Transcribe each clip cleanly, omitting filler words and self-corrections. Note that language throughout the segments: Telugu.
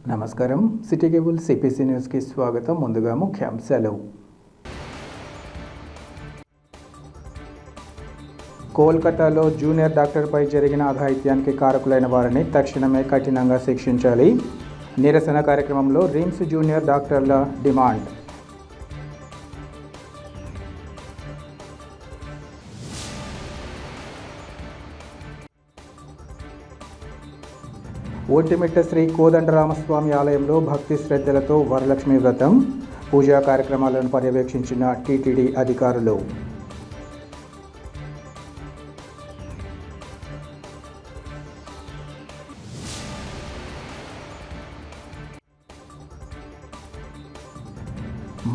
నమస్కారం. సిటీ కేబుల్ సిపిసి న్యూస్కి స్వాగతం. ముందుగా ముఖ్యాంశాలు. కోల్కతాలో జూనియర్ డాక్టర్పై జరిగిన అఘాయిత్యానికి కారకులైన వారిని తక్షణమే కఠినంగా శిక్షించాలి. నిరసన కార్యక్రమంలో రిమ్స్ జూనియర్ డాక్టర్ల డిమాండ్. ఒంటిమిట్ట శ్రీ కోదండరామస్వామి ఆలయంలో భక్తి శ్రద్ధలతో వరలక్ష్మి వ్రతం పూజా కార్యక్రమాలను పర్యవేక్షించిన టీటీడీ అధికారులు.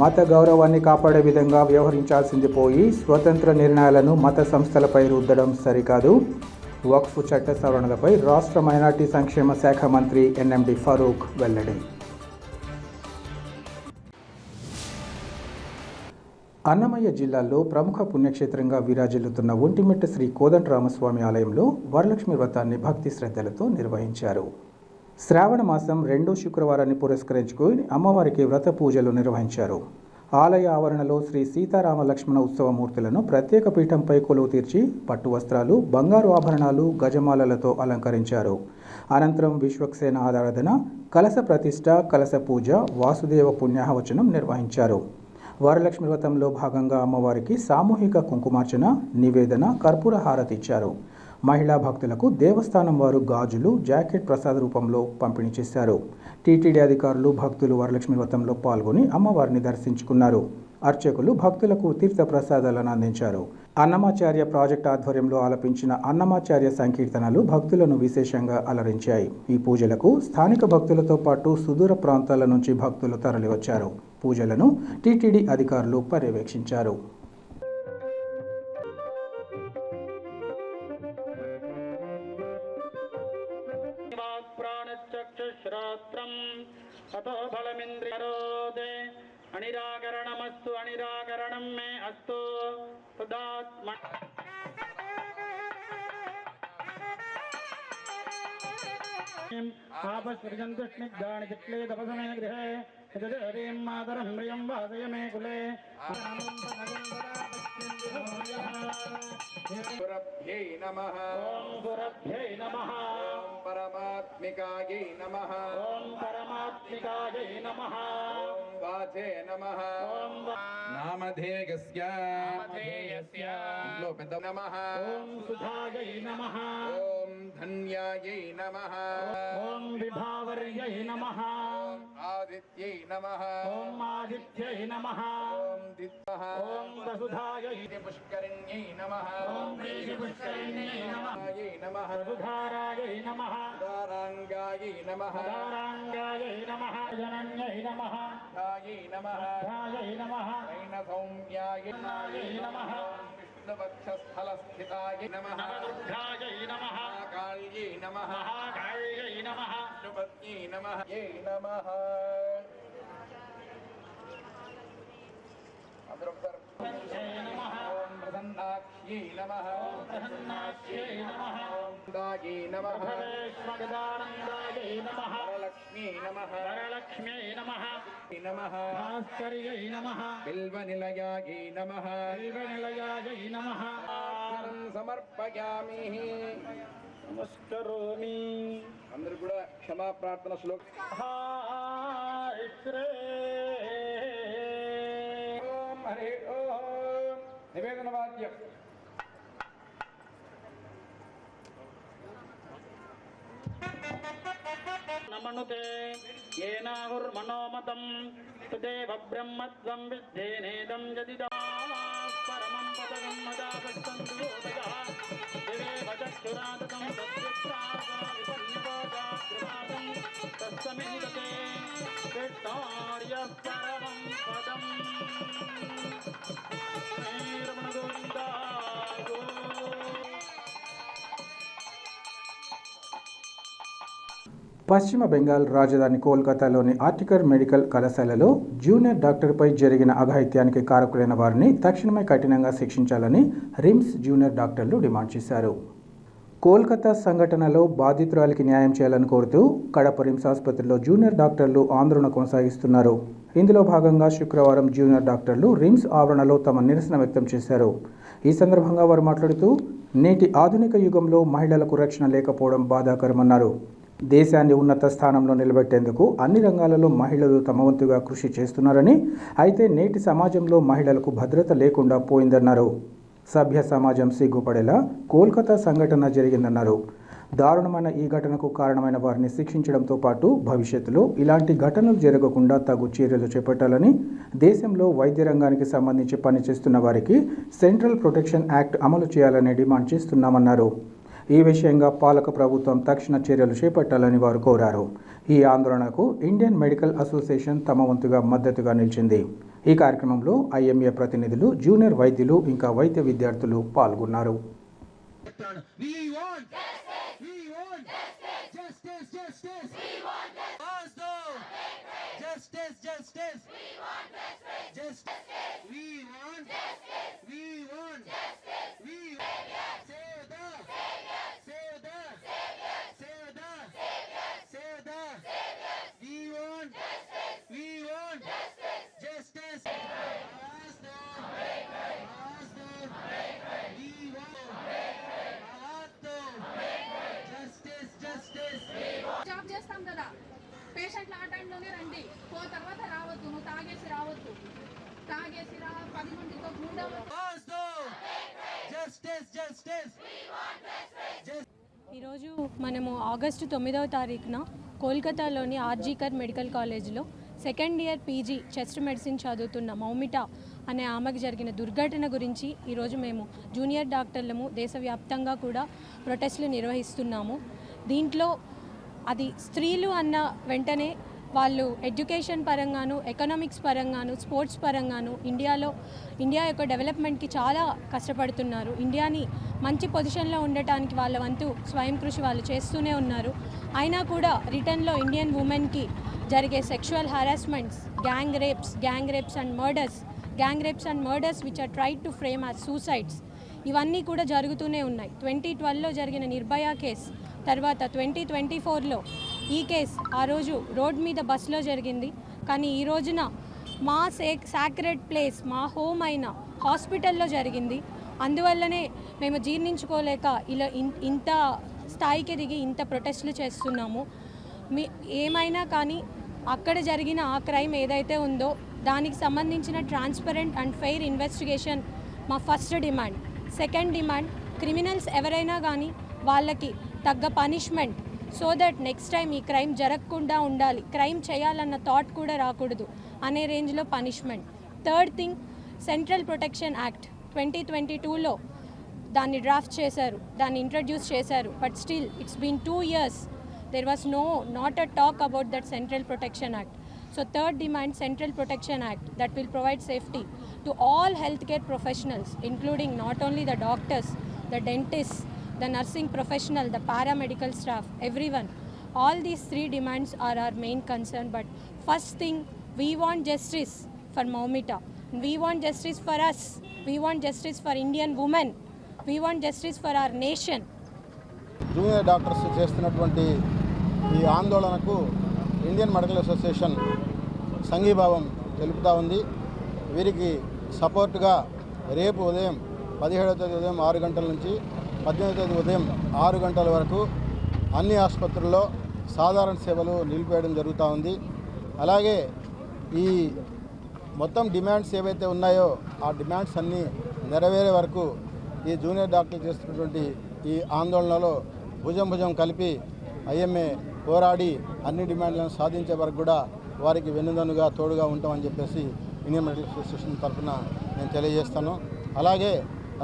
మత గౌరవాన్ని కాపాడే విధంగా వ్యవహరించాల్సింది పోయి స్వతంత్ర నిర్ణయాలను మత సంస్థలపై రుద్దడం సరికాదు. వక్ఫ్ చట్ట సవరణలపై రాష్ట్ర మైనార్టీ సంక్షేమ శాఖ మంత్రి ఎన్ఎండి ఫరూక్ వెల్లడి. అన్నమయ్య జిల్లాలో ప్రముఖ పుణ్యక్షేత్రంగా విరాజిల్లుతున్న ఒంటిమిట్ట శ్రీ కోదండరామస్వామి ఆలయంలో వరలక్ష్మి వ్రతాన్ని భక్తి శ్రద్ధలతో నిర్వహించారు. శ్రావణ మాసం 2వ శుక్రవారాన్ని పురస్కరించుకొని అమ్మవారికి వ్రత పూజలు నిర్వహించారు. ఆలయ ఆవరణలో శ్రీ సీతారామ లక్ష్మణ ఉత్సవమూర్తులను ప్రత్యేక పీఠంపై కొలువు తీర్చి పట్టు వస్త్రాలు, బంగారు ఆభరణాలు, గజమాలలతో అలంకరించారు. అనంతరం విశ్వక్సేన ఆరాధన, కలశ ప్రతిష్ఠ, కలశ పూజ, వాసుదేవ పుణ్యాహవచనం నిర్వహించారు. వరలక్ష్మి వ్రతంలో భాగంగా అమ్మవారికి సామూహిక కుంకుమార్చన, నివేదన, కర్పూర హారతి ఇచ్చారు. మహిళా భక్తులకు దేవస్థానం వారు గాజులు, జాకెట్ ప్రసాద రూపంలో పంపిణీ చేశారు. టీటీడీ అధికారులు, భక్తులు వరలక్ష్మి వ్రతంలో పాల్గొని అమ్మవారిని దర్శించుకున్నారు. అర్చకులు భక్తులకు తీర్థ ప్రసాదాలను అందించారు. అన్నమాచార్య ప్రాజెక్టు ఆధ్వర్యంలో ఆలపించిన అన్నమాచార్య సంకీర్తనలు భక్తులను విశేషంగా అలరించాయి. ఈ పూజలకు స్థానిక భక్తులతో పాటు సుదూర ప్రాంతాల నుంచి భక్తులు తరలివచ్చారు. పూజలను టీటీడీ అధికారులు పర్యవేక్షించారు. అనిరాకరణమస్తు అనిరాకరణం మే అస్తు తదాత్మ ఆపస్పృజంతు స్నిగ్ధాని చిక్లే తపసమే గృహే యజదేవీం మాతరం ప్రియం వాసయ మే కులే గురభ్యై నమః. ఓం గురభ్యై నమః. ఓం పరమాత్మికాయై నమః. ఓం పరమాత్మికాయై నమః. ఓం వాచే నమః. ఓం నామధేయస్య ఇంట్లో పెద్ద నమః. ఓం సుధాయై నమః. ఓం ధన్యాయై నమః. ఓం విభావర్యై నమః. ఓం ఆదిత్యై నమః. ఓం ఆదిత్యై నమః. ఓం దిత్వః. ఓం వసుధాయై పుష్కరిణ్యై నమః. ఓం పుష్కరిణ్యై నమః. నమః. వసుధారాయై నమః. దారాంగాయై నమః. దారాంగాయై నమః. జనన్యై నమః. ధాయై నమః. ధాయై నమః. సౌమ్యాయై నమః. విష్ణువక్షస్థలస్థితాయై నమః. నవదుర్గాయై నమః. కాళ్యై నమః. మహాకాళ్యై నమః. విష్ణుపత్న్యై నమః. యై నమః. అందరూ ఒకసారి ఓం ప్రసన్నాక్ష్యై నమః. ఓం ప్రసన్నాక్ష్యై నమః. ఓం దాయై నమః. భవేశ్వగదానందాయై నమః. వరలక్ష్మ్యై నమః. వరలక్ష్మ్యై నమః. నమః. భాస్కర్యై నమః. బిల్వనిలయాయై నమః. బిల్వనిలయాయై నమః. సమర్పయామి. నమస్కరోమి. అందరూ కూడా క్షమా ప్రార్థన శ్లోకం. ఓం హరి ఓం. నివేదన వాద్యం. నమనుతే ఏనాహుర్మనోమతం సుదేవ బ్రహ్మత్వం విద్ధేనేదం యదిదా పరమం పదగం మదాపస్తంతు యోగయః దేవేవ చక్షురాదతం తస్యప్రాగా విపన్నిపోజాగ్రవాదం తస్సమిహితతే కృష్ణార్యః పరమం పదం. రమణ గోవిందా పశ్చిమ బెంగాల్ రాజధాని కోల్కతాలోని ఆర్టికర్ మెడికల్ కళాశాలలో జూనియర్ డాక్టర్పై జరిగిన అఘాయిత్యానికి కారకులైన వారిని తక్షణమే కఠినంగా శిక్షించాలని రిమ్స్ జూనియర్ డాక్టర్లు డిమాండ్ చేశారు. కోల్కతా సంఘటనలో బాధితురాలికి న్యాయం చేయాలని కోరుతూ కడప రిమ్స్ ఆసుపత్రిలో జూనియర్ డాక్టర్లు ఆందోళన కొనసాగిస్తున్నారు. ఇందులో భాగంగా శుక్రవారం జూనియర్ డాక్టర్లు రిమ్స్ ఆవరణలో తమ నిరసన వ్యక్తం చేశారు. ఈ సందర్భంగా వారు మాట్లాడుతూ నేటి ఆధునిక యుగంలో మహిళలకు రక్షణ లేకపోవడం బాధాకరమన్నారు. దేశాన్ని ఉన్నత స్థానంలో నిలబెట్టేందుకు అన్ని రంగాలలో మహిళలు తమ వంతుగా కృషి చేస్తున్నారని, అయితే నేటి సమాజంలో మహిళలకు భద్రత లేకుండా పోయిందన్నారు. సభ్య సమాజం సిగ్గుపడేలా కోల్కతా సంఘటన జరిగిందన్నారు. దారుణమైన ఈ ఘటనకు కారణమైన వారిని శిక్షించడంతో పాటు భవిష్యత్తులో ఇలాంటి ఘటనలు జరగకుండా తగు చర్యలు చేపట్టాలని, దేశంలో వైద్య రంగానికి సంబంధించి పనిచేస్తున్న వారికి సెంట్రల్ ప్రొటెక్షన్ యాక్ట్ అమలు చేయాలని డిమాండ్ చేస్తున్నామన్నారు. ఈ విషయంగా పాలక ప్రభుత్వం తక్షణ చర్యలు చేపట్టాలని వారు కోరారు. ఈ ఆందోళనకు ఇండియన్ మెడికల్ అసోసియేషన్ తమ వంతుగా మద్దతుగా నిలిచింది. ఈ కార్యక్రమంలో ఐఎంఏ ప్రతినిధులు, జూనియర్ వైద్యులు, ఇంకా వైద్య విద్యార్థులు పాల్గొన్నారు. జాబ్ చేస్తాం కదా, పేషెంట్లు ఆ టైంలోనే రండి, తర్వాత రావద్దు, నువ్వు తాగేసి రావద్దు, తాగేసి రా 10 మందితో ఈరోజు మనము ఆగస్టు 9వ తారీఖున కోల్కతాలోని ఆర్జీకర్ మెడికల్ కాలేజ్లో second year PG chest medicine చదువుతున్న మౌమిట అనే ఆమెకు జరిగిన దుర్ఘటన గురించి ఈరోజు మేము జూనియర్ డాక్టర్లము దేశవ్యాప్తంగా కూడా ప్రొటెస్టులు నిర్వహిస్తున్నాము. దీంట్లో అది స్త్రీలు అన్న వెంటనే వాళ్ళు ఎడ్యుకేషన్ పరంగాను, ఎకనామిక్స్ పరంగాను, స్పోర్ట్స్ పరంగాను ఇండియా యొక్క డెవలప్మెంట్కి చాలా కష్టపడుతున్నారు. ఇండియాని మంచి పొజిషన్లో ఉండటానికి వాళ్ళ వంతు స్వయం కృషి వాళ్ళు చేస్తూనే ఉన్నారు. అయినా కూడా రిటర్న్లో ఇండియన్ ఉమెన్కి జరిగే sexual harassments, gang rapes and murders which are tried to frame as suicides, ఇవన్నీ కూడా జరుగుతూనే ఉన్నాయి. 2012లో జరిగిన నిర్భయ కేసు తర్వాత 2024లో ఈ కేసు ఆ రోజు రోడ్ మీద బస్సులో జరిగింది. కానీ ఈ రోజున మా సాక్రెడ్ ప్లేస్, మా హోమ్ అయిన హాస్పిటల్లో జరిగింది. అందువల్లనే మేము జీర్ణించుకోలేక ఇలా ఇంత స్థాయికి దిగి ఇంత ప్రొటెస్టులు చేస్తున్నాము. ఏమైనా కానీ అక్కడ జరిగిన ఆ క్రైమ్ ఏదైతే ఉందో దానికి సంబంధించిన ట్రాన్స్పరెంట్ అండ్ ఫెయిర్ ఇన్వెస్టిగేషన్ మా first demand. Second demand, criminals ఎవరైనా కానీ వాళ్ళకి తగ్గ punishment, so that next time ఈ క్రైమ్ జరగకుండా ఉండాలి, క్రైమ్ చేయాలన్న థాట్ కూడా రాకూడదు అనే రేంజ్లో punishment. Third thing, central protection act 2022లో దాన్ని డ్రాఫ్ట్ చేశారు, దాన్ని ఇంట్రడ్యూస్ చేశారు. But still it's been 2 years. There was not a talk about that Central Protection Act. So third demand, Central Protection Act that will provide safety to all healthcare professionals, including not only the doctors, the dentists, the nursing professional, the paramedical staff, everyone. All these 3 demands are our main concern. But first thing, we want justice for Maumita. We want justice for us. We want justice for Indian women. We want justice for our nation. Junior doctors చేస్తున్నటువంటి ఈ ఆందోళనకు ఇండియన్ మెడికల్ అసోసియేషన్ సంఘీభావం తెలుపుతూ ఉంది. వీరికి సపోర్టుగా రేపు ఉదయం 17వ తేదీ ఉదయం 6 గంటల నుంచి 18వ తేదీ ఉదయం 6 గంటల వరకు అన్ని ఆసుపత్రుల్లో సాధారణ సేవలు నిలిపేయడం జరుగుతూ ఉంది. అలాగే ఈ మొత్తం డిమాండ్స్ ఏవైతే ఉన్నాయో ఆ డిమాండ్స్ అన్నీ నెరవేరే వరకు ఈ జూనియర్ డాక్టర్లు చేస్తున్నటువంటి ఈ ఆందోళనలో భుజం కలిపి ఐఎంఏ పోరాడి అన్ని డిమాండ్లను సాధించే వరకు కూడా వారికి వెన్నుదన్నుగా తోడుగా ఉంటామని చెప్పేసి ఇండియన్ మెడికల్ అసోసియేషన్ తరఫున నేను తెలియజేస్తాను. అలాగే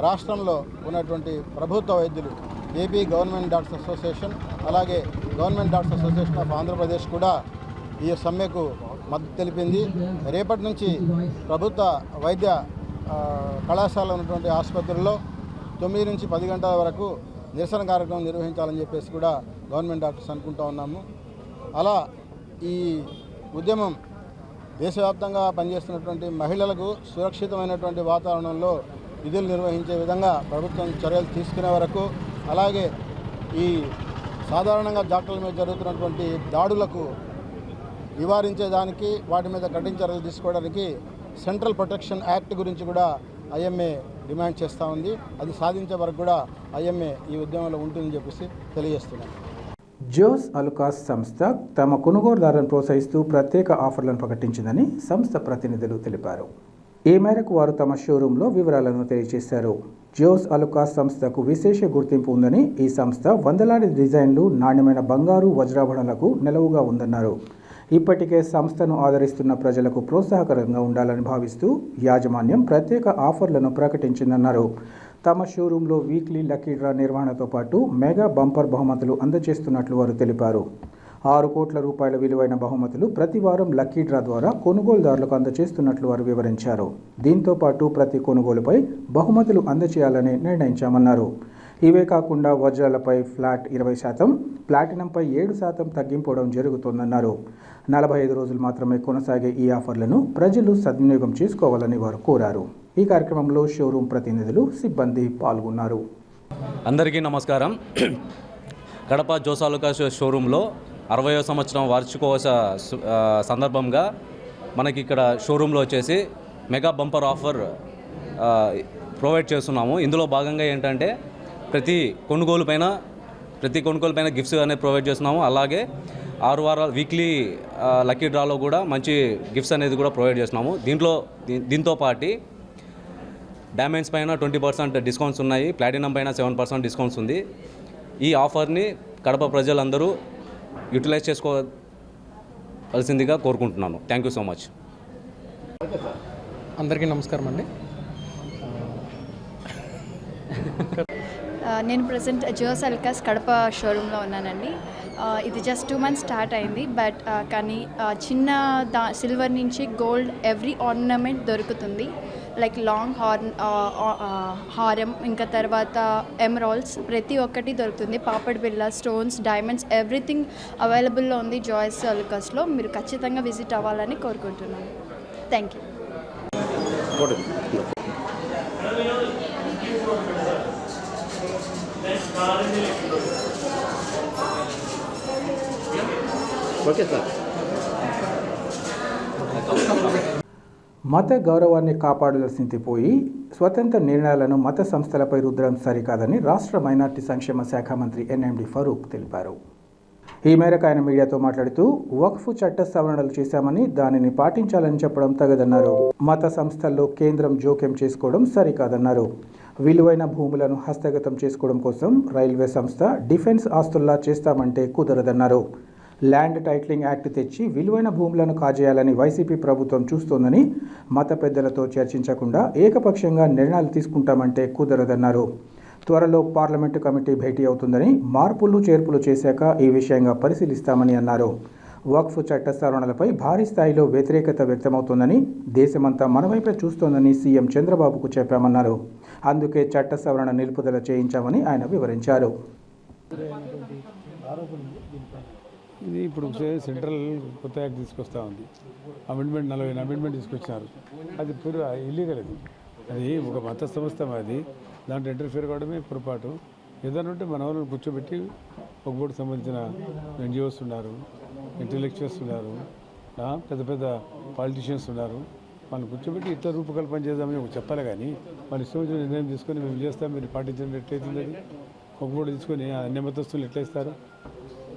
రాష్ట్రంలో ఉన్నటువంటి ప్రభుత్వ వైద్యులు, ఏపీ గవర్నమెంట్ డాక్టర్స్ అసోసియేషన్, అలాగే government doctors association of Andhra Pradesh కూడా ఈ సమ్మెకు మద్దతు తెలిపింది. రేపటి నుంచి ప్రభుత్వ వైద్య కళాశాల ఉన్నటువంటి ఆసుపత్రుల్లో 9 నుంచి 10 గంటల వరకు నిరసన కార్యక్రమం నిర్వహించాలని చెప్పేసి కూడా గవర్నమెంట్ డాక్టర్స్ అనుకుంటూ ఉన్నాము. అలా ఈ ఉద్యమం దేశవ్యాప్తంగా పనిచేస్తున్నటువంటి మహిళలకు సురక్షితమైనటువంటి వాతావరణంలో విధులు నిర్వహించే విధంగా ప్రభుత్వం చర్యలు తీసుకునే వరకు, అలాగే ఈ సాధారణంగా డాక్టర్ల మీద జరుగుతున్నటువంటి దాడులకు నివారించేదానికి వాటి మీద కఠిన చర్యలు తీసుకోవడానికి సెంట్రల్ ప్రొటెక్షన్ యాక్ట్ గురించి కూడా ఐఎంఏ డిమాండ్ చేస్తూ ఉంది. అది సాధించే వరకు కూడా ఐఎంఏ ఈ ఉద్యమంలో ఉంటుందని చెప్పేసి తెలియజేస్తున్నాను. జోస్ అలుకాస్ సంస్థ తమ కొనుగోలుదారులను ప్రోత్సహిస్తూ ప్రత్యేక ఆఫర్లను ప్రకటించిందని సంస్థ ప్రతినిధులు తెలిపారు. ఈ మేరకు వారు తమ షోరూంలో వివరాలను తెలియజేశారు. జోస్ అలుకాస్ సంస్థకు విశేష గుర్తింపు ఉందని, ఈ సంస్థ వందలాది డిజైన్లు, నాణ్యమైన బంగారు వజ్రాభరణాలకు నెలవుగా ఉందన్నారు. ఇప్పటికే సంస్థను ఆదరిస్తున్న ప్రజలకు ప్రోత్సాహకరంగా ఉండాలని భావిస్తూ యాజమాన్యం ప్రత్యేక ఆఫర్లను ప్రకటించిందన్నారు. తమ షోరూంలో వీక్లీ లక్కీ డ్రా నిర్వహణతో పాటు మెగా బంపర్ బహుమతులు అందజేస్తున్నట్లు వారు తెలిపారు. 6 కోట్ల రూపాయల విలువైన బహుమతులు ప్రతి వారం లక్కీ డ్రా ద్వారా కొనుగోలుదారులకు అందజేస్తున్నట్లు వారు వివరించారు. దీంతో పాటు ప్రతి కొనుగోలుపై బహుమతులు అందజేయాలని నిర్ణయించామన్నారు. ఇవే కాకుండా వజ్రాలపై ఫ్లాట్ 20%, ప్లాటినంపై 7% తగ్గింపడం జరుగుతోందన్నారు. 45 రోజులు మాత్రమే కొనసాగే ఈ ఆఫర్లను ప్రజలు సద్వినియోగం చేసుకోవాలని వారు కోరారు. ఈ కార్యక్రమంలో షోరూం ప్రతినిధులు, సిబ్బంది పాల్గొన్నారు. అందరికీ నమస్కారం. కడప జోస్ అలుకాస్ షోరూంలో 60వ సంవత్సరం వార్షికోత్సవ సందర్భంగా మనకి ఇక్కడ షోరూంలో వచ్చేసి మెగా బంపర్ ఆఫర్ ప్రొవైడ్ చేస్తున్నాము. ఇందులో భాగంగా ఏంటంటే ప్రతి కొనుగోలు పైన గిఫ్ట్స్ అనేది ప్రొవైడ్ చేస్తున్నాము. అలాగే 6 వారాల వీక్లీ లక్కీ డ్రాలో కూడా మంచి గిఫ్ట్స్ అనేది కూడా ప్రొవైడ్ చేస్తున్నాము. దీంతో పాటు డైమండ్స్ పైన 20% డిస్కౌంట్స్ ఉన్నాయి, ప్లాటినం పైన 7% డిస్కౌంట్స్ ఉంది. ఈ ఆఫర్ని కడప ప్రజలందరూ యూటిలైజ్ చేసుకోవాల్సిందిగా కోరుకుంటున్నాను. Thank you so much. అందరికీ నమస్కారం అండి. నేను ప్రజెంట్ జోస్ అలుకాస్ కడప షోరూంలో ఉన్నానండి. ఇది జస్ట్ 2 months స్టార్ట్ అయింది. బట్ కానీ చిన్న సిల్వర్ నుంచి గోల్డ్ ఎవ్రీ ఆర్నమెంట్ దొరుకుతుంది. లైక్ లాంగ్ హారం, ఇంకా తర్వాత ఎమరాల్డ్స్ ప్రతి ఒక్కటి దొరుకుతుంది. పాపడ్ బిళ్ళ, స్టోన్స్, డైమండ్స్, ఎవ్రీథింగ్ అవైలబుల్లో ఉంది జోస్ అలుకాస్లో. మీరు ఖచ్చితంగా విజిట్ అవ్వాలని కోరుకుంటున్నాను. Thank you. Okay sir. మత గౌరవాన్ని కాపాడాల్సింది పోయి స్వతంత్ర నిర్ణయాలను మత సంస్థలపై రుద్దడం సరికాదని రాష్ట్ర మైనార్టీ సంక్షేమ శాఖ మంత్రి ఎన్ఎండి ఫరూక్ తెలిపారు. ఈ మేరకు ఆయన మీడియాతో మాట్లాడుతూ వక్ఫ్ చట్ట సవరణలు చేశామని, దానిని పాటించాలని చెప్పడం తగదన్నారు. మత సంస్థల్లో కేంద్రం జోక్యం చేసుకోవడం సరికాదన్నారు. విలువైన భూములను హస్తగతం చేసుకోవడం కోసం రైల్వే సంస్థ డిఫెన్స్ ఆస్తుల్లా చేస్తామంటే కుదరదన్నారు. ల్యాండ్ టైటిలింగ్ యాక్ట్ తెచ్చి విలువైన భూములను కాజేయాలని వైసీపీ ప్రభుత్వం చూస్తోందని, మత పెద్దలతో చర్చించకుండా ఏకపక్షంగా నిర్ణయాలు తీసుకుంటామంటే కుదరదన్నారు. త్వరలో పార్లమెంటు కమిటీ భేటీ అవుతుందని, మార్పులు చేర్పులు చేశాక ఈ విషయంగా పరిశీలిస్తామని అన్నారు. వక్ఫ్ చట్ట సవరణలపై భారీ స్థాయిలో వ్యతిరేకత వ్యక్తమవుతోందని, దేశమంతా మనవైపే చూస్తోందని సీఎం చంద్రబాబుకు చెప్పామన్నారు. అందుకే చట్ట సవరణ నిలుపుదల చేయించామని ఆయన వివరించారు. ఇది ఇప్పుడు సెంట్రల్ కొత్త యాక్ట్ తీసుకొస్తా ఉంది. అమెండ్మెంట్ 40 అమెండ్మెంట్ తీసుకొచ్చినారు. అది ఇల్లీగల్. అది ఒక మత సంస్థ, అది దాంట్లో ఇంటర్ఫియర్ కావడమే పొరపాటు. ఏదైనా ఉంటే మన వాళ్ళని కూర్చోబెట్టి ఒక బోర్డు సంబంధించిన ఎన్జిఓస్ ఉన్నారు, ఇంటలెక్చువల్స్ ఉన్నారు, పెద్ద పెద్ద పాలిటీషియన్స్ ఉన్నారు. వాళ్ళని కూర్చోబెట్టి ఇట్లా రూపకల్పన చేద్దామని చెప్పాలి. కానీ వాళ్ళు ఇష్టం వచ్చిన నిర్ణయం తీసుకొని మేము చేస్తాం, మీరు పాటించండి ఎట్లయితుంది. అది ఒక బోర్డు తీసుకొని అన్ని మతస్థులు ఎట్లా ఇస్తారు?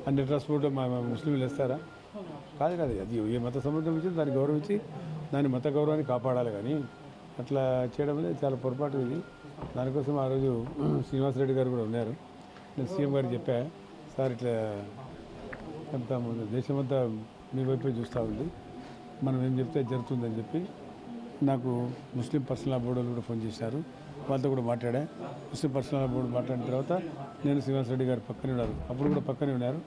అన్ని ట్రాన్స్పోర్ట్ మా ముస్లింలు ఇస్తారా? కాదు. అది ఏ మత సంబంధం ఇచ్చింది దాన్ని గౌరవించి దాని మత గౌరవాన్ని కాపాడాలి. కానీ అట్లా చేయడం అనేది చాలా పొరపాటు. ఇది దానికోసం ఆ రోజు శ్రీనివాసరెడ్డి గారు కూడా ఉన్నారు. నేను సీఎం గారికి చెప్పా, సార్ ఇట్లా చెప్తాము, దేశమంతా మీ వైపే చూస్తూ ఉంది, మనం ఏం చెప్తే జరుగుతుందని చెప్పి నాకు ముస్లిం పర్సనల్ బోర్డు కూడా ఫోన్ చేశారు. వాళ్ళతో కూడా మాట్లాడా. ముస్లిం పర్సనల్ బోర్డు మాట్లాడిన తర్వాత నేను శ్రీనివాసరెడ్డి గారు పక్కనే ఉన్నారు, అప్పుడు కూడా పక్కనే ఉన్నారు.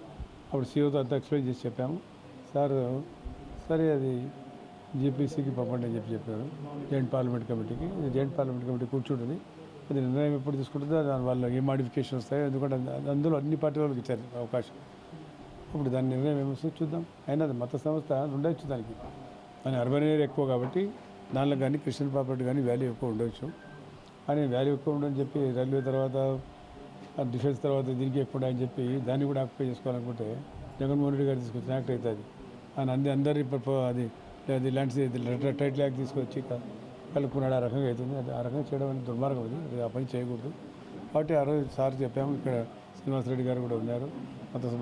అప్పుడు సీఓతో అంతా ఎక్స్ప్లెయిన్ చేసి చెప్పాము. సార్ సరే అది జేపీసీకి పంపండి అని చెప్పారు, జాయింట్ పార్లమెంట్ కమిటీకి. జాయింట్ పార్లమెంట్ కమిటీ కూర్చుంటుంది. అది నిర్ణయం ఎప్పుడు తీసుకుంటుందో దాని వల్ల ఏ మాడిఫికేషన్ వస్తాయో, ఎందుకంటే అందులో అన్ని పార్టీ వాళ్ళకి ఇచ్చారు అవకాశం. అప్పుడు దాని నిర్ణయం ఏమొస్తుందో చూద్దాం. అయినా అది మత సంస్థ ఉండవచ్చు, దానికి కానీ అర్బన్ ఏరియా ఎక్కువ కాబట్టి దానిలో కానీ క్రిస్టియన్ ప్రాపర్టీ కానీ వాల్యూ ఎక్కువ ఉండవచ్చు. కానీ వాల్యూ ఎక్కువ ఉండని చెప్పి రైల్వే తర్వాత డిఫెన్స్ తర్వాత దీనికి ఎక్కువ అని చెప్పి దాన్ని కూడా ఆక్యుపై చేసుకోవాలనుకుంటే జగన్మోహన్ రెడ్డి గారు తీసుకొచ్చిన యాక్ట్ అవుతుంది అని అందరి అది టైటిల్ యాక్ట్ తీసుకొచ్చి కలుపుకున్నాడు. ఆ రకంగా అవుతుంది. అది ఆ రకంగా చేయడం అనేది దుర్మార్గం. అది ఆ పని చేయకూడదు. కాబట్టి ఆ రోజు సార్ చెప్పాము. ఇక్కడ శ్రీనివాసరెడ్డి గారు కూడా ఉన్నారు,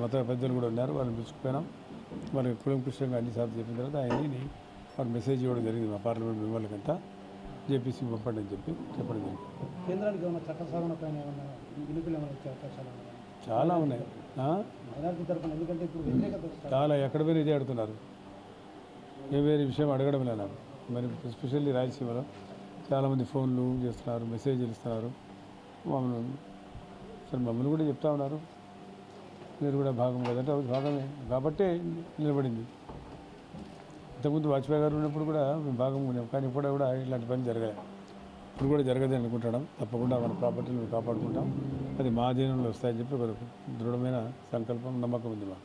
మత పెద్దలు కూడా ఉన్నారు. వాళ్ళని పిలుచుకుపోయినాం. వాళ్ళకి కులంకుషంగా అన్ని సార్లు చెప్పిన తర్వాత ఆయన్ని వాళ్ళకి మెసేజ్ ఇవ్వడం జరిగింది. మా పార్లమెంట్ మెంబర్లకంతా జేపీసీ పంపండి అని చెప్పి చెప్పడం జరిగింది. కేంద్రానికి ఏమైనా చట్ట సవరణ పైన ఏమైనా విలుపులు ఏమైనా వచ్చే అవకాశాలు చాలా ఉన్నాయి. మైనారిటీ తరఫున, ఎందుకంటే ఇప్పుడు వ్యతిరేకత చాలా ఎక్కడ పోయినా ఇదే అడుగుతున్నారు. ఏ వేరే విషయం అడగడం లేదు. మరి ఎస్పెషల్లీ రాయలసీమలో చాలామంది ఫోన్లు చేస్తున్నారు, మెసేజ్లు ఇస్తున్నారు. మమ్మల్ని కూడా చెప్తా ఉన్నారు, మీరు కూడా భాగం కదంటే భాగమే కాబట్టే నిలబడింది. ఇంతకుముందు వాజ్పేయి గారు ఉన్నప్పుడు కూడా మేము భాగం ఉన్నాం, కానీ ఇప్పుడు కూడా ఇలాంటి పని జరగలేదు. ఇప్పుడు కూడా జరగదని అనుకుంటాం. తప్పకుండా మన ప్రాపర్టీని మేము కాపాడుకుంటాం. అది మా అధీనంలో వస్తాయని చెప్పి ఒక దృఢమైన సంకల్పం, నమ్మకం ఉంది మాకు.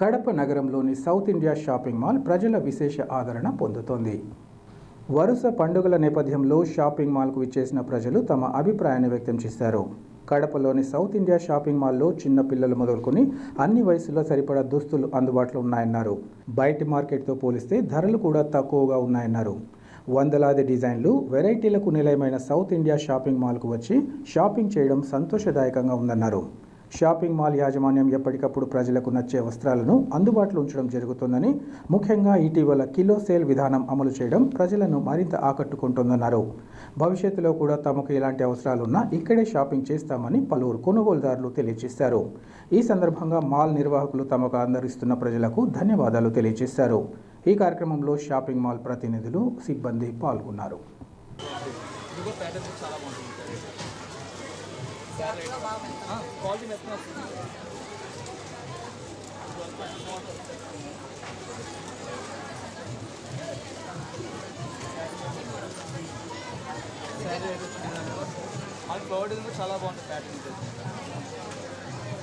కడప నగరంలోని సౌత్ ఇండియా షాపింగ్ మాల్ ప్రజల విశేష ఆదరణ పొందుతోంది. వరుస పండుగల నేపథ్యంలో షాపింగ్ మాల్కు విచ్చేసిన ప్రజలు తమ అభిప్రాయాన్ని వ్యక్తం చేశారు. కడపలోని సౌత్ ఇండియా షాపింగ్ మాల్లో చిన్న పిల్లలు మొదలుకొని అన్ని వయసుల్లో సరిపడా దుస్తులు అందుబాటులో ఉన్నాయన్నారు. బయటి మార్కెట్తో పోలిస్తే ధరలు కూడా తక్కువగా ఉన్నాయన్నారు. వందలాది డిజైన్లు, వెరైటీలకు నిలయమైన సౌత్ ఇండియా షాపింగ్ మాల్కు వచ్చి షాపింగ్ చేయడం సంతోషదాయకంగా ఉందన్నారు. షాపింగ్ మాల్ యాజమాన్యం ఎప్పటికప్పుడు ప్రజలకు నచ్చే వస్త్రాలను అందుబాటులో ఉంచడం జరుగుతుందని, ముఖ్యంగా ఇటీవల కిలో సేల్ విధానం అమలు చేయడం ప్రజలను మరింత ఆకట్టుకుంటుందన్నారు. భవిష్యత్తులో కూడా తమకు ఎలాంటి అవసరాలున్నా ఇక్కడే షాపింగ్ చేస్తామని పలువురు కొనుగోలుదారులు తెలియజేశారు. ఈ సందర్భంగా మాల్ నిర్వాహకులు తమకు అందరిస్తున్న ప్రజలకు ధన్యవాదాలు తెలియజేశారు. ఈ కార్యక్రమంలో షాపింగ్ మాల్ ప్రతినిధులు, సిబ్బంది పాల్గొన్నారు.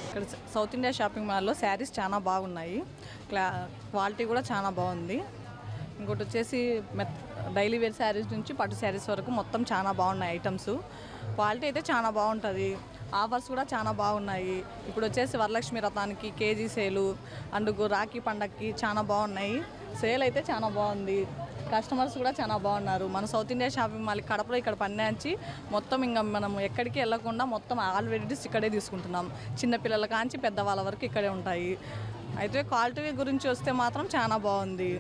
ఇక్కడ సౌత్ ఇండియా షాపింగ్ మాల్లో శారీస్ చాలా బాగున్నాయి. క్వాలిటీ కూడా చాలా బాగుంది. ఇంకోటి వచ్చేసి డైలీ వేర్ శారీస్ నుంచి పట్టు శారీస్ వరకు మొత్తం చాలా బాగున్నాయి ఐటమ్స్. క్వాలిటీ అయితే చాలా బాగుంటుంది. ఆఫర్స్ కూడా చాలా బాగున్నాయి. ఇప్పుడు వచ్చేసి వరలక్ష్మి వ్రతానికి కేజీ సేలు, అందుకు రాఖీ పండగకి చాలా బాగున్నాయి. సేల్ అయితే చాలా బాగుంది. కస్టమర్స్ కూడా చాలా బాగున్నారు. మన సౌత్ ఇండియా షాపింగ్ మాల్ కడపలో ఇక్కడ పన్నాంచి మొత్తం ఇంకా మనం ఎక్కడికి వెళ్ళకుండా మొత్తం ఆల్ వెరైటీస్ ఇక్కడే తీసుకుంటున్నాం. చిన్నపిల్లల కాంచి పెద్దవాళ్ళ వరకు ఇక్కడే ఉంటాయి. అయితే క్వాలిటీ గురించి వస్తే మాత్రం చాలా బాగుంది.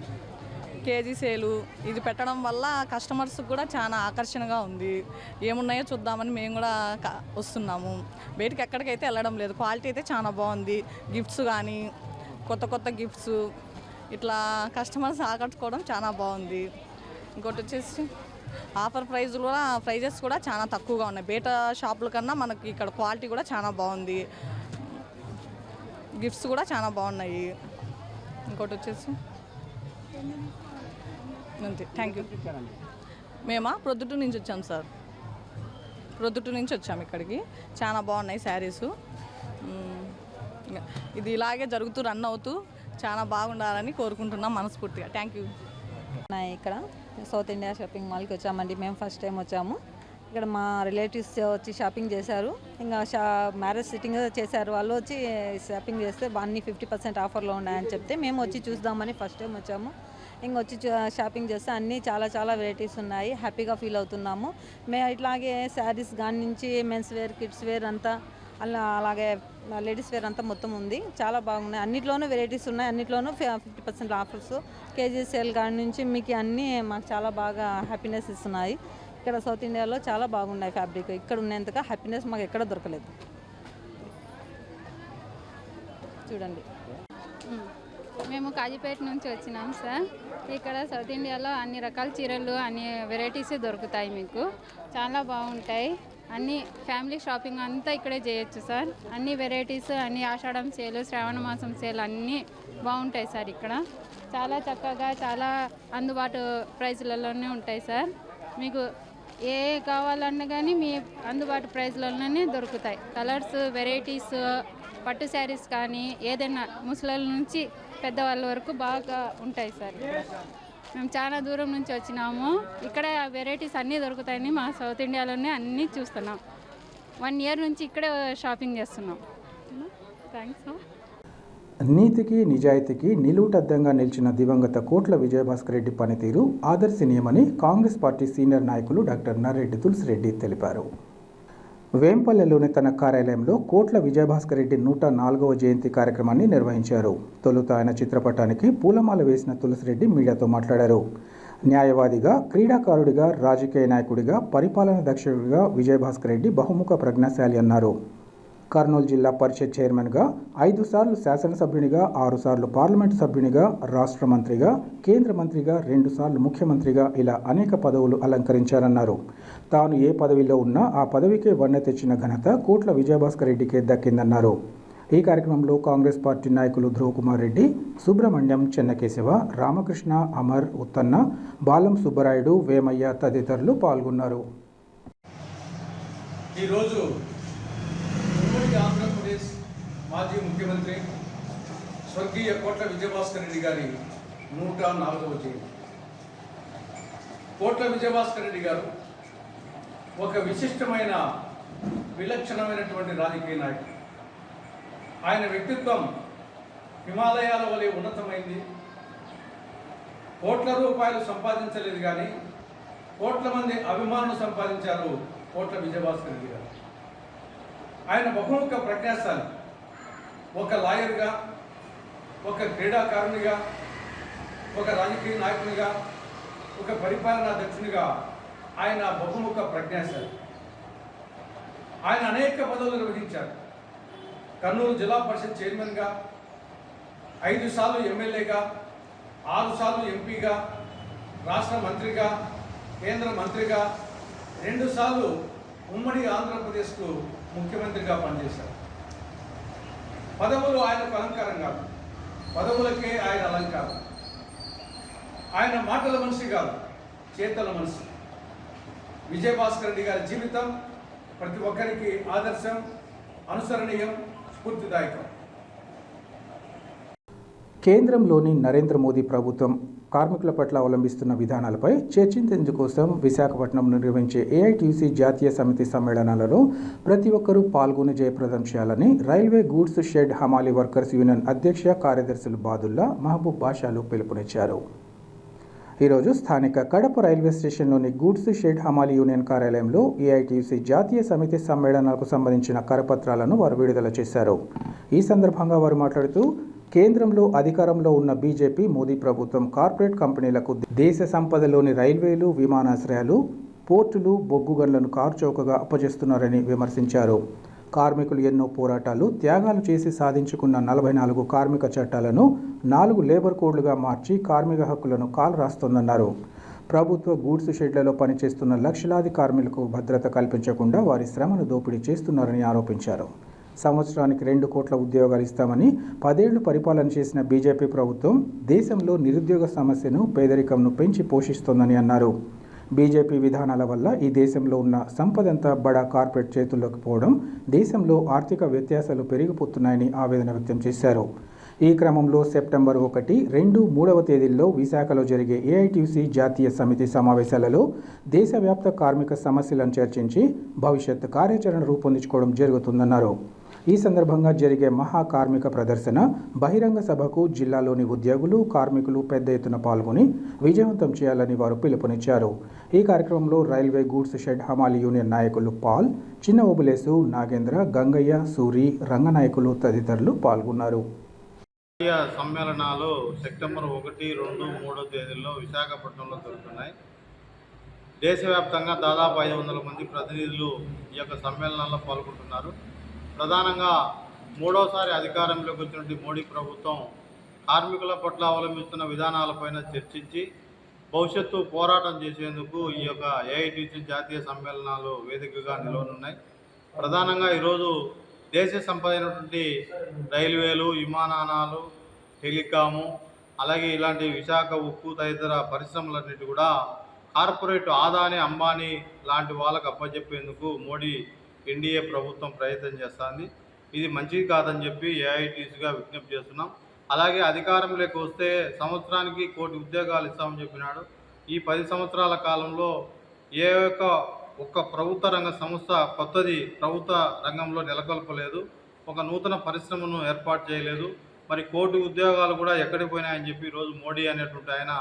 కేజీ సేలు ఇది పెట్టడం వల్ల కస్టమర్స్కి కూడా చాలా ఆకర్షణగా ఉంది. ఏమున్నాయో చూద్దామని మేము కూడా వస్తున్నాము. బయటికి ఎక్కడికైతే వెళ్ళడం లేదు. క్వాలిటీ అయితే చాలా బాగుంది. గిఫ్ట్స్ కానీ కొత్త కొత్త గిఫ్ట్స్ ఇట్లా కస్టమర్స్ ఆకట్టుకోవడం చాలా బాగుంది. ఇంకోటి వచ్చేసి ఆఫర్ ప్రైజెస్ కూడా చాలా తక్కువగా ఉన్నాయి. బయట షాపుల కన్నా మనకి ఇక్కడ క్వాలిటీ కూడా చాలా బాగుంది. గిఫ్ట్స్ కూడా చాలా బాగున్నాయి. ఇంకోటి వచ్చేసి అంతే. Thank you. మేమా ప్రొద్దుటూరు నుంచి వచ్చాం సార్. ప్రొద్దుటూరు నుంచి వచ్చాము ఇక్కడికి. చాలా బాగున్నాయి శారీసు. ఇది ఇలాగే జరుగుతూ రన్ అవుతూ చాలా బాగుండాలని కోరుకుంటున్నాం మనస్ఫూర్తిగా. Thank you. ఇక్కడ సౌత్ ఇండియా షాపింగ్ మాల్కి వచ్చామండి. మేము ఫస్ట్ టైం వచ్చాము. ఇక్కడ మా రిలేటివ్స్ వచ్చి షాపింగ్ చేశారు. ఇంకా మ్యారేజ్ సిట్టింగ్ చేశారు. వాళ్ళు వచ్చి షాపింగ్ చేస్తే అన్ని 50% ఆఫర్లో ఉన్నాయని చెప్తే మేము వచ్చి చూద్దామని ఫస్ట్ టైం వచ్చాము. ఇంకొచ్చి షాపింగ్ చేస్తే అన్నీ చాలా వెరైటీస్ ఉన్నాయి. హ్యాపీగా ఫీల్ అవుతున్నాము. మేము ఇట్లాగే శారీస్ దాని నుంచి మెన్స్ వేర్, కిడ్స్ వేర్ అంతా అలాగే లేడీస్ వేర్ అంతా మొత్తం ఉంది. చాలా బాగున్నాయి. అన్నిట్లోనూ వెరైటీస్ ఉన్నాయి. అన్నిట్లోనూ 50% ఆఫర్స్, కేజీ సేల్ కాడి నుంచి మీకు అన్నీ మాకు చాలా బాగా హ్యాపీనెస్ ఇస్తున్నాయి. ఇక్కడ సౌత్ ఇండియాలో చాలా బాగున్నాయి ఫ్యాబ్రిక్. ఇక్కడ ఉన్నంతగా హ్యాపీనెస్ మాకు ఎక్కడ దొరకలేదు. చూడండి. మేము కాజీపేట నుంచి వచ్చినాం సార్. ఇక్కడ సౌత్ ఇండియాలో అన్ని రకాల చీరలు, అన్ని వెరైటీస్ దొరుకుతాయి. మీకు చాలా బాగుంటాయి. అన్ని ఫ్యామిలీ షాపింగ్ అంతా ఇక్కడే చేయొచ్చు సార్. అన్ని వెరైటీస్, అన్ని ఆషాఢం సేలు, శ్రావణ మాసం సేల్ అన్నీ బాగుంటాయి సార్. ఇక్కడ చాలా చక్కగా చాలా అందుబాటు ప్రైస్లలోనే ఉంటాయి సార్. మీకు ఏ కావాలన్నా కానీ మీ అందుబాటు ప్రైస్లలోనే దొరుకుతాయి. కలర్స్, వెరైటీస్, పట్టు శారీస్ కానీ ఏదైనా ముసలాల నుంచి పెద్దవాళ్ళ వరకు బాగా ఉంటాయి సార్. మేము చాలా దూరం నుంచి వచ్చినాము. ఇక్కడ వెరైటీస్ అన్నీ దొరుకుతాయని మా సౌత్ ఇండియాలోనే అన్నీ చూస్తున్నాం. 1 ఇయర్ నుంచి ఇక్కడే షాపింగ్ చేస్తున్నాం. థ్యాంక్స్. నీతికి నిజాయితీకి నిలువుటద్దంగా నిలిచిన దివంగత కోట్ల విజయభాస్కర్ రెడ్డి పనితీరు ఆదర్శనీయమని కాంగ్రెస్ పార్టీ సీనియర్ నాయకులు డాక్టర్ నర్రెడ్డి తులసిరెడ్డి తెలిపారు. వేంపల్లెలోని తన కార్యాలయంలో కోట్ల విజయభాస్కర్ రెడ్డి 104వ జయంతి కార్యక్రమాన్ని నిర్వహించారు. తొలుత ఆయన చిత్రపటానికి పూలమాల వేసిన తులసిరెడ్డి మీడియాతో మాట్లాడారు. న్యాయవాదిగా, క్రీడాకారుడిగా, రాజకీయ నాయకుడిగా, పరిపాలన దక్షుడిగా విజయభాస్కర్ రెడ్డి బహుముఖ ప్రజ్ఞాశాలి అన్నారు. కర్నూలు జిల్లా పరిషత్ చైర్మన్గా, 5 సార్లు శాసనసభ్యునిగా, 6 సార్లు పార్లమెంటు సభ్యునిగా, రాష్ట్ర మంత్రిగా, కేంద్ర మంత్రిగా, 2 సార్లు ముఖ్యమంత్రిగా ఇలా అనేక పదవులు అలంకరించారన్నారు. తాను ఏ పదవిలో ఉన్నా ఆ పదవికే వన్నె తెచ్చిన ఘనత కోట్ల విజయభాస్కర్ రెడ్డికే దక్కిందన్నారు. ఈ కార్యక్రమంలో కాంగ్రెస్ పార్టీ నాయకులు ధ్రువ్ కుమార్ రెడ్డి, సుబ్రహ్మణ్యం, చెన్నకేశవ, రామకృష్ణ, అమర్, ఉత్తన్న, బాలం సుబ్బరాయుడు, వేమయ్య తదితరులు పాల్గొన్నారు. ఈరోజు ఉమ్మడి ఆంధ్రప్రదేశ్ మాజీ ముఖ్యమంత్రి స్వర్గీయ కోట్ల విజయభాస్కర్ రెడ్డి గారి 104వ జయంతి. కోట్ల విజయభాస్కర్ రెడ్డి గారు ఒక విశిష్టమైన, విలక్షణమైనటువంటి రాజకీయ నాయకుడు. ఆయన వ్యక్తిత్వం హిమాలయాల వలె ఉన్నతమైంది. కోట్ల రూపాయలు సంపాదించలేదు కానీ కోట్ల మంది అభిమానులు సంపాదించారు కోట్ల విజయభాస్కర్ రెడ్డి గారు. ఆయన బహుముఖ ప్రజ్ఞాశాలి. ఒక లాయర్గా, ఒక క్రీడాకారునిగా, ఒక రాజకీయ నాయకునిగా, ఒక పరిపాలనా దక్షునిగా ఆయన బహుముఖ ప్రజ్ఞాశాలి. ఆయన అనేక పదవులు నిర్వహించారు. కర్నూలు జిల్లా పరిషత్ చైర్మన్గా, 5 సార్లు ఎమ్మెల్యేగా, 6 సార్లు ఎంపీగా, రాష్ట్ర మంత్రిగా, కేంద్ర మంత్రిగా, 2 సార్లు ఉమ్మడి ఆంధ్రప్రదేశ్కు ముఖ్యమంత్రిగా పనిచేశారు. పదవులు ఆయనకు అలంకారం కాదు, పదవులకే ఆయన అలంకారం. ఆయన మాటల మనిషి కాదు, చేతల మనిషి. విజయభాస్కర్ రెడ్డి గారి జీవితం ప్రతి ఒక్కరికి ఆదర్శం, అనుసరణీయం, స్ఫూర్తిదాయకం. కేంద్రంలోని నరేంద్ర మోదీ ప్రభుత్వం కార్మికుల పట్ల అవలంబిస్తున్న విధానాలపై చర్చించేందుకోసం విశాఖపట్నంలో నిర్వహించే ఏఐటీయూసీ జాతీయ సమితి సమ్మేళనాలలో ప్రతి ఒక్కరూ పాల్గొని జయప్రదం చేయాలని రైల్వే గూడ్స్ షెడ్ హమాలీ వర్కర్స్ యూనియన్ అధ్యక్ష కార్యదర్శులు బాదుల్లా, మహబూబ్ బాషాలు పిలుపునిచ్చారు. ఈరోజు స్థానిక కడప రైల్వే స్టేషన్లోని గూడ్స్ షెడ్ హమాలీ యూనియన్ కార్యాలయంలో ఏఐటీయూసీ జాతీయ సమితి సమ్మేళనాలకు సంబంధించిన కరపత్రాలను వారు విడుదల చేశారు. ఈ సందర్భంగా వారు మాట్లాడుతూ, కేంద్రంలో అధికారంలో ఉన్న బీజేపీ మోదీ ప్రభుత్వం కార్పొరేట్ కంపెనీలకు దేశ సంపదలోని రైల్వేలు, విమానాశ్రయాలు, పోర్టులు, బొగ్గు గనులను కార్చౌకగా అప్పజేస్తున్నారని విమర్శించారు. కార్మికులు ఎన్నో పోరాటాలు, త్యాగాలు చేసి సాధించుకున్న 44 కార్మిక చట్టాలను 4 లేబర్ కోడ్లుగా మార్చి కార్మిక హక్కులను కాలు రాస్తోందన్నారు. ప్రభుత్వ గూడ్స్ షెడ్లలో పనిచేస్తున్న లక్షలాది కార్మికులకు భద్రత కల్పించకుండా వారి శ్రమను దోపిడీ చేస్తున్నారని ఆరోపించారు. సంవత్సరానికి 2 కోట్ల ఉద్యోగాలు ఇస్తామని 10 ఏళ్లు పరిపాలన చేసిన బీజేపీ ప్రభుత్వం దేశంలో నిరుద్యోగ సమస్యను, పేదరికంను పెంచి పోషిస్తోందని అన్నారు. బీజేపీ విధానాల వల్ల ఈ దేశంలో ఉన్న సంపదంతా బడా కార్పొరేట్ చేతుల్లోకి పోవడం, దేశంలో ఆర్థిక వ్యత్యాసాలు పెరిగిపోతున్నాయని ఆవేదన వ్యక్తం చేశారు. ఈ క్రమంలో సెప్టెంబర్ 1, 2, 3వ తేదీల్లో విశాఖలో జరిగే ఏఐటీయూసీ జాతీయ సమితి సమావేశాలలో దేశవ్యాప్త కార్మిక సమస్యలను చర్చించి భవిష్యత్ కార్యాచరణ రూపొందించుకోవడం జరుగుతుందన్నారు. ఈ సందర్భంగా జరిగే మహా కార్మిక ప్రదర్శన, బహిరంగ సభకు జిల్లాలోని ఉద్యోగులు, కార్మికులు పెద్ద ఎత్తున పాల్గొని విజయవంతం చేయాలని వారు పిలుపునిచ్చారు. ఈ కార్యక్రమంలో రైల్వే గూడ్స్ షెడ్ హమాలీ యూనియన్ నాయకులు పాల్, చిన్న ఓబులేసు, నాగేంద్ర, గంగయ్య, సూరి, రంగనాయకులు తదితరులు పాల్గొన్నారు. సమ్మేళనాలు సెప్టెంబర్ 1, 2, 3 తేదీల్లో విశాఖపట్నంలో జరుగుతున్నాయి. దేశవ్యాప్తంగా దాదాపు 500 మంది ప్రతినిధులు ఈ యొక్క సమ్మేళనాల్లో పాల్గొంటున్నారు. ప్రధానంగా 3వసారి అధికారంలోకి వచ్చినటువంటి మోడీ ప్రభుత్వం కార్మికుల పట్ల అవలంబిస్తున్న విధానాలపైన చర్చించి భవిష్యత్తు పోరాటం చేసేందుకు ఈ యొక్క ఏఐటీసీ జాతీయ సమ్మేళనాలు వేదికగా నిలవనున్నాయి. ప్రధానంగా ఈరోజు దేశ సంపద అయినటువంటి రైల్వేలు, విమానాలు, టెలికాము, అలాగే ఇలాంటి విశాఖ ఉక్కు తదితర పరిశ్రమలన్నిటి కూడా కార్పొరేట్ ఆదాని, అంబానీ లాంటి వాళ్ళకు అప్పచెప్పేందుకు మోడీ ఎన్డీఏ ప్రభుత్వం ప్రయత్నం చేస్తుంది. ఇది మంచిది కాదని చెప్పి ఏఐటీసీగా విజ్ఞప్తి చేస్తున్నాం. అలాగే అధికారంలోకి వస్తే సంవత్సరానికి 1 కోటి ఉద్యోగాలు ఇస్తామని చెప్పినాడు. ఈ 10 సంవత్సరాల కాలంలో ఏ ఒక్క ఒక్క ప్రభుత్వ రంగ సంస్థ కొత్తది ప్రభుత్వ రంగంలో నెలకొల్పలేదు, ఒక నూతన పరిశ్రమను ఏర్పాటు చేయలేదు. మరి కోటి ఉద్యోగాలు కూడా ఎక్కడికి పోయినాయని చెప్పి ఈరోజు మోడీ అనేటువంటి ఆయన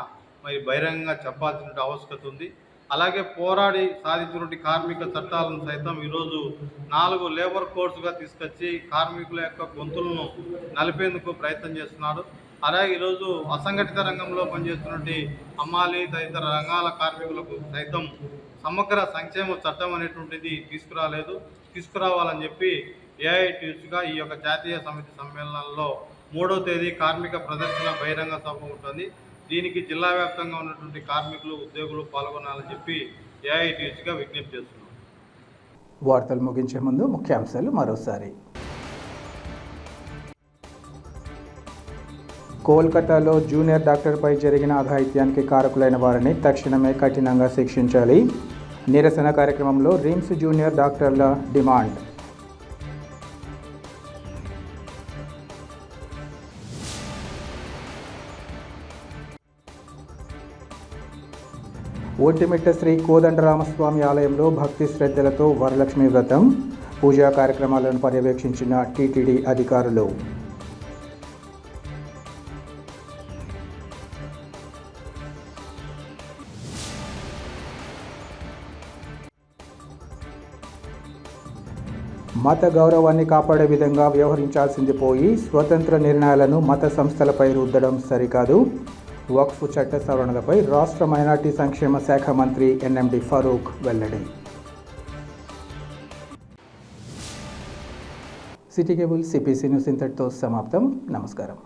మరి బహిరంగంగా చెప్పాల్సిన ఆవశ్యకత ఉంది. అలాగే పోరాడి సాధించినటువంటి కార్మిక చట్టాలను సైతం ఈరోజు 4 లేబర్ కోడ్స్గా తీసుకొచ్చి కార్మికుల యొక్క గొంతులను నలిపేందుకు ప్రయత్నం చేస్తున్నాడు. అలాగే ఈరోజు అసంఘటిత రంగంలో పనిచేస్తున్నటువంటి అమ్మాలి తదితర రంగాల కార్మికులకు సైతం సమగ్ర సంక్షేమ చట్టం అనేటువంటిది తీసుకురావాలని చెప్పి ఏఐటీయూసీగా ఈ యొక్క జాతీయ సమితి సమ్మేళనాల్లో 3వ తేదీ కార్మిక ప్రదర్శన బహిరంగ సభ ఉంటుంది. దీనికి జిల్లా వ్యాప్తంగా ఉన్నటువంటి కార్మికులు ఉద్యోగులు పాల్గొనాలని చెప్పి ఏఐటీయూసీగా విజ్ఞప్తి చేస్తున్నాం. వార్తలు ముగించే ముందు ముఖ్యాంశాలు మరోసారి. కోల్కతాలో జూనియర్ డాక్టర్పై జరిగిన అఘాయిత్యానికి కారకులైన వారిని తక్షణమే కఠినంగా శిక్షించాలి. నిరసన కార్యక్రమంలో రిమ్స్ జూనియర్ డాక్టర్ల డిమాండ్. ఒంటిమిట్ట శ్రీ కోదండరామస్వామి ఆలయంలో భక్తి శ్రద్ధలతో వరలక్ష్మి వ్రతం. పూజా కార్యక్రమాలను పర్యవేక్షించిన టీటీడీ అధికారులు. మత గౌరవాన్ని కాపాడే విధంగా వ్యవహరించాల్సింది పోయి స్వతంత్ర నిర్ణయాలను మత సంస్థలపై రుద్దడం సరికాదు. వక్ఫ్ చట్ట సవరణలపై రాష్ట్ర మైనార్టీ సంక్షేమ శాఖ మంత్రి ఎన్ఎండి ఫరూక్ వెల్లడి. సిటీ కేబుల్ సిపిసి న్యూస్ ఇంతటితో సమాప్తం. నమస్కారం.